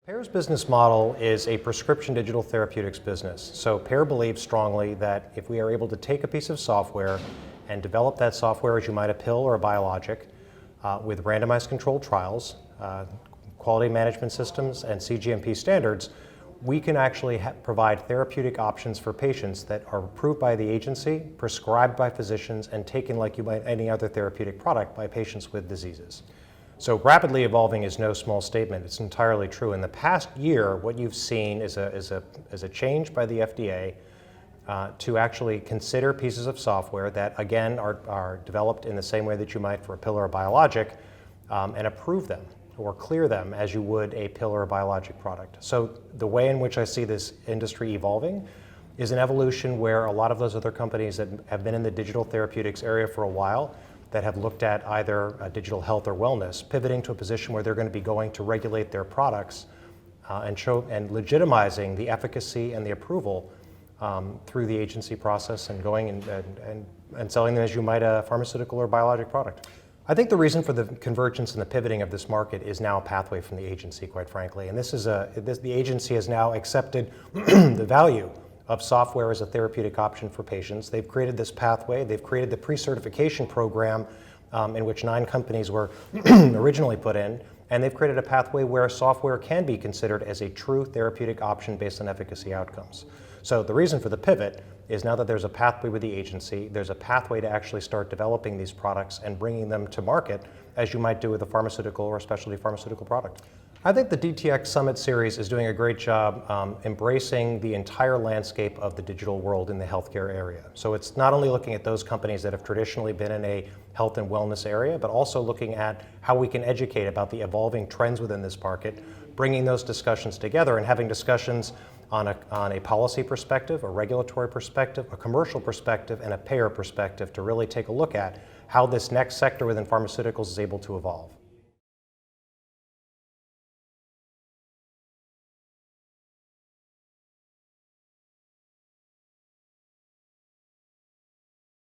Pear's business model is a prescription digital therapeutics business. So Pear believes strongly that if we are able to take a piece of software and develop that software as you might a pill or a biologic with randomized controlled trials, quality management systems, and CGMP standards, we can actually provide therapeutic options for patients that are approved by the agency, prescribed by physicians, and taken like you might any other therapeutic product by patients with diseases. So rapidly evolving is no small statement. It's entirely true. In the past year, what you've seen is a change by the FDA to actually consider pieces of software that, again, are developed in the same way that you might for a pill or a biologic and approve them or clear them as you would a pill or a biologic product. So the way in which I see this industry evolving is an evolution where a lot of those other companies that have been in the digital therapeutics area for a while that have looked at either digital health or wellness, pivoting to a position where they're going to be going to regulate their products and legitimizing the efficacy and the approval through the agency process and going and selling them as you might a pharmaceutical or biologic product. I think the reason for the convergence and the pivoting of this market is now a pathway from the agency, quite frankly. And the agency has now accepted the value of software as a therapeutic option for patients. They've created this pathway. They've created the pre-certification program in which 9 companies were originally put in, and they've created a pathway where software can be considered as a true therapeutic option based on efficacy outcomes. So the reason for the pivot is now that there's a pathway with the agency, there's a pathway to actually start developing these products and bringing them to market as you might do with a pharmaceutical or a specialty pharmaceutical product. I think the DTx Summit series is doing a great job embracing the entire landscape of the digital world in the healthcare area. So it's not only looking at those companies that have traditionally been in a health and wellness area, but also looking at how we can educate about the evolving trends within this market, bringing those discussions together and having discussions on a policy perspective, a regulatory perspective, a commercial perspective, and a payer perspective to really take a look at how this next sector within pharmaceuticals is able to evolve.